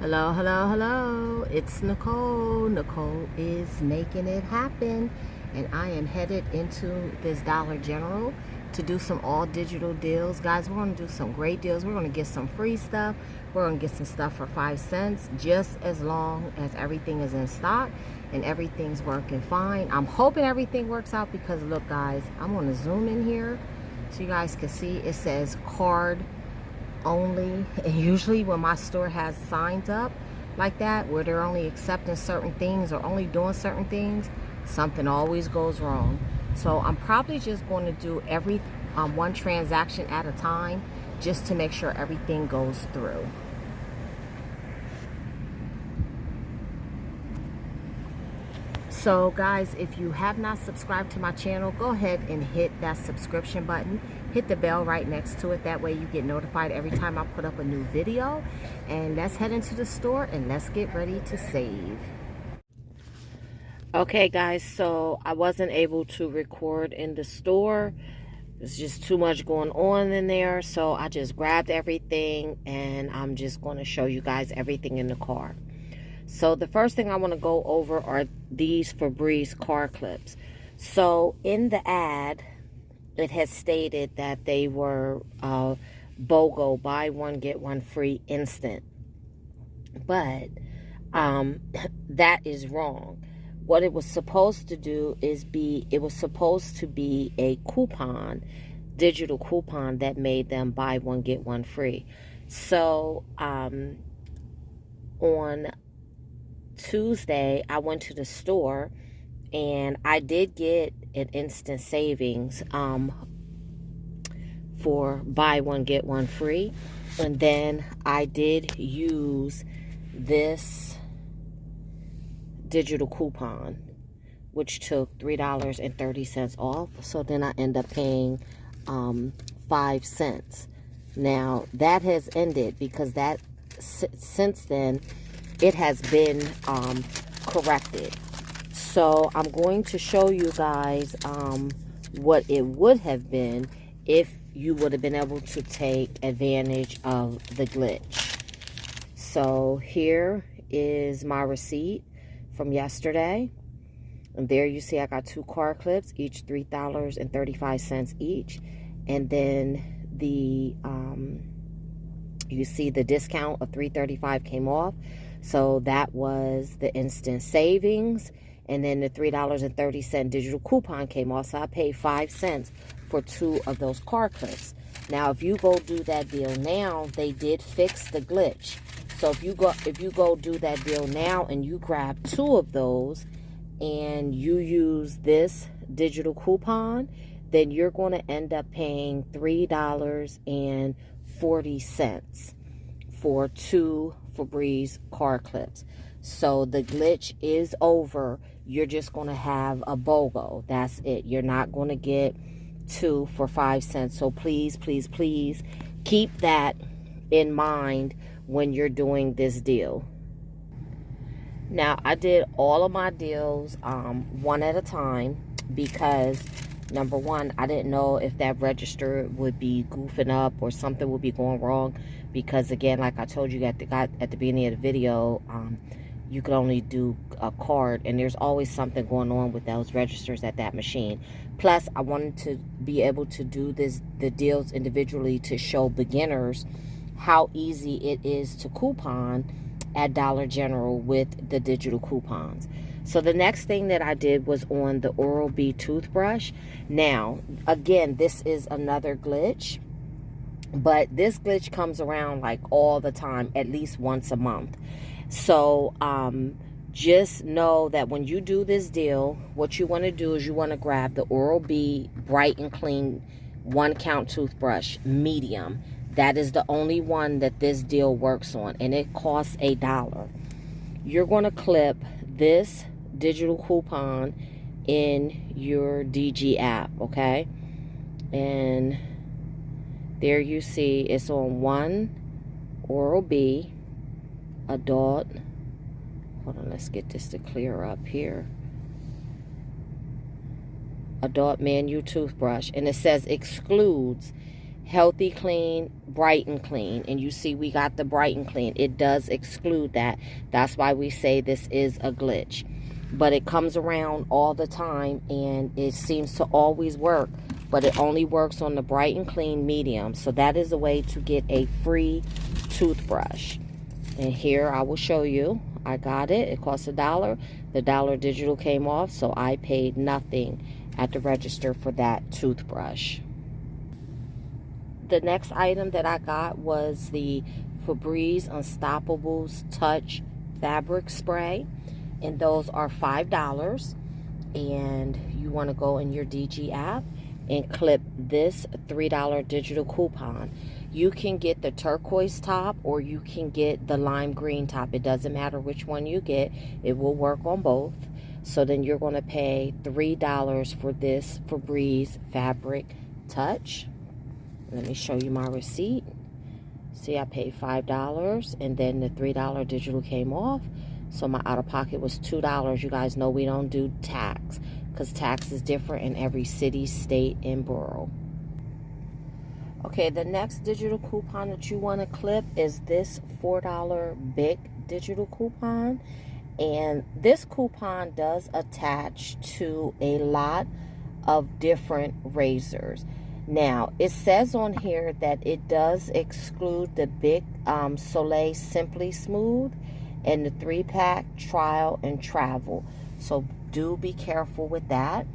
Hello, hello, hello. It's Nicole. Nicole is making it happen. And I am headed into this Dollar General to do some all digital deals. Guys, we're going to do some great deals. We're going to get some free stuff. We're going to get some stuff for 5 cents, just as long as everything is in stock and everything's working fine. I'm hoping everything works out because look, guys, I'm going to zoom in here so you guys can see. It says card only, and usually when my store has signs up like that where they're only accepting certain things or only doing certain things, something always goes wrong. So I'm probably just going to do every one transaction at a time just to make sure everything goes through. So guys, if you have not subscribed to my channel, go ahead and hit that subscription button. Hit the bell right next to it. That way you get notified every time I put up a new video. And let's head into the store and let's get ready to save. Okay guys, so I wasn't able to record in the store. There's just too much going on in there. So I just grabbed everything and I'm just going to show you guys everything in the car. So the first thing I want to go over are these Febreze car clips. So in the ad, it has stated that they were BOGO, buy one, get one free instant. But that is wrong. What it was supposed to do is it was supposed to be a coupon, digital coupon that made them buy one, get one free. So on Tuesday, I went to the store and I did get an instant savings for buy one, get one free. And then I did use this digital coupon, which took $3.30 off. So then I end up paying 5 cents. Now that has ended because that since then it has been corrected. So I'm going to show you guys what it would have been if you would have been able to take advantage of the glitch. So here is my receipt from yesterday. And there you see I got 2 car clips, each $3.35 each. And then the you see the discount of $3.35 came off. So that was the instant savings. And then the $3.30 digital coupon came off. So I paid 5 cents for 2 of those car clips. Now, if you go do that deal now, they did fix the glitch. So if you go do that deal now and you grab 2 of those and you use this digital coupon, then you're going to end up paying $3.40 for 2 Febreze car clips. So the glitch is over. You're just going to have a BOGO. That's it. You're not going to get 2 for 5 cents. So please, please, please keep that in mind when you're doing this deal. Now, I did all of my deals one at a time because number one, I didn't know if that register would be goofing up or something would be going wrong. Because again, like I told you at the beginning of the video, you could only do a card, and there's always something going on with those registers at that machine. Plus, I wanted to be able to do the deals individually to show beginners how easy it is to coupon at Dollar General with the digital coupons. So the next thing that I did was on the Oral-B toothbrush. Now, again, this is another glitch, but this glitch comes around like all the time, at least once a month. So just know that when you do this deal, what you want to do is you want to grab the Oral-B Bright and Clean 1 count toothbrush, medium. That is the only one that this deal works on, and it costs $1. You're going to clip this digital coupon in your DG app, okay? And there you see it's on 1 Oral-B adult. Hold on, let's get this to clear up here. Adult manual toothbrush, and it says excludes Healthy Clean, Bright and Clean. And you see we got the Bright and Clean. It does exclude that. That's why we say this is a glitch. But it comes around all the time, and it seems to always work. But it only works on the Bright and Clean medium. So that is a way to get a free toothbrush. And here I will show you. I got it. It cost $1. The $1 digital came off, so I paid nothing at the register for that toothbrush. The next item that I got was the Febreze Unstoppables Touch Fabric Spray. And those are $5. And you want to go in your DG app and clip this $3 digital coupon. You can get the turquoise top or you can get the lime green top. It doesn't matter which one you get. It will work on both. So then you're going to pay $3 for this Febreze Fabric Touch. Let me show you my receipt. See, I paid $5 and then the $3 digital came off. So my out-of-pocket was $2. You guys know we don't do tax because tax is different in every city, state, and borough. Okay, the next digital coupon that you want to clip is this $4 big digital coupon. And this coupon does attach to a lot of different razors. Now, it says on here that it does exclude the big Soleil Simply Smooth and the 3-pack Trial and Travel. So do be careful with that.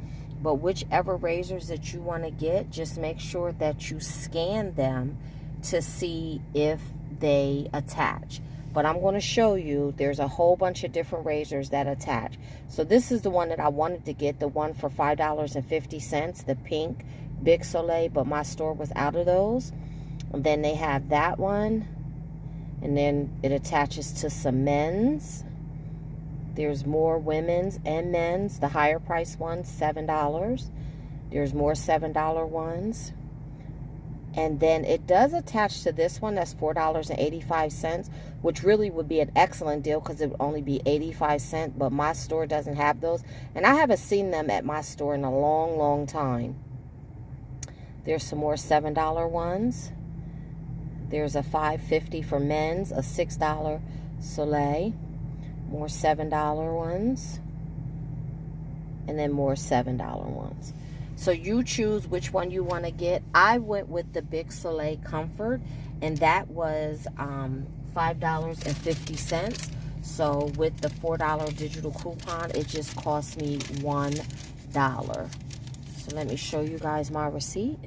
But whichever razors that you want to get, just make sure that you scan them to see if they attach. But I'm going to show you, there's a whole bunch of different razors that attach. So this is the one that I wanted to get, the one for $5.50, the pink Big Soleil, but my store was out of those. And then they have that one. And then it attaches to some men's. There's more women's and men's. The higher price ones, $7. There's more $7 ones. And then it does attach to this one. That's $4.85, which really would be an excellent deal because it would only be 85 cents. But my store doesn't have those. And I haven't seen them at my store in a long, long time. There's some more $7 ones. There's a $5.50 for men's, a $6 Soleil. More $7 ones. And then more $7 ones. So you choose which one you want to get. I went with the Big Soleil Comfort, and that was $5.50. So with the $4 digital coupon, it just cost me $1. So let me show you guys my receipt.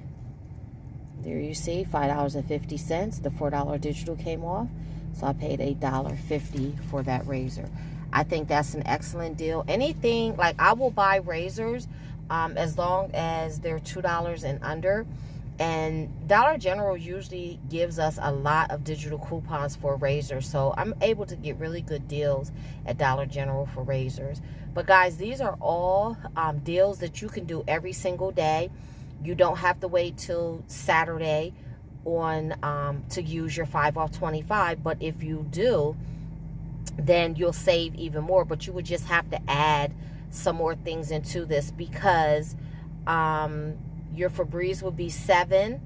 There you see, $5.50. The $4 digital came off. So I paid $1.50 for that razor. I think that's an excellent deal. Anything, like I will buy razors as long as they're $2 and under. And Dollar General usually gives us a lot of digital coupons for razors. So I'm able to get really good deals at Dollar General for razors. But guys, these are all deals that you can do every single day. You don't have to wait till Saturday on to use your 5 off 25. But if you do, then you'll save even more. But you would just have to add some more things into this because your Febreze would be $7,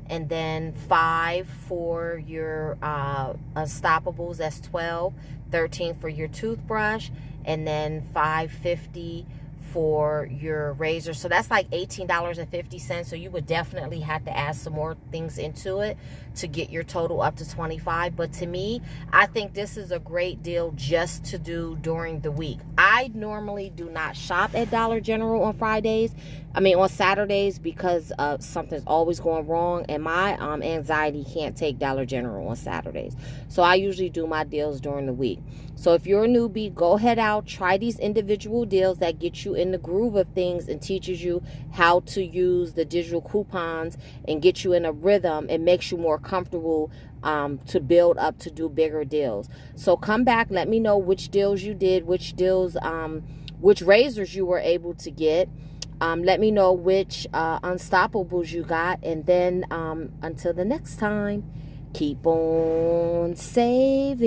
and then $5 for your Unstoppables, that's $12, $13 for your toothbrush, and then $5.50 for your razor. So that's like $18.50. So you would definitely have to add some more things into it to get your total up to $25. But to me, I think this is a great deal just to do during the week. I normally do not shop at Dollar General on on Saturdays, because something's always going wrong, and my anxiety can't take Dollar General on Saturdays. So I usually do my deals during the week. So if you're a newbie, go ahead out, try these individual deals that get you in the groove of things and teaches you how to use the digital coupons and get you in a rhythm and makes you more comfortable to build up to do bigger deals. So come back, let me know which deals you did, which razors you were able to get. Let me know which Unstoppables you got, and then until the next time, keep on saving.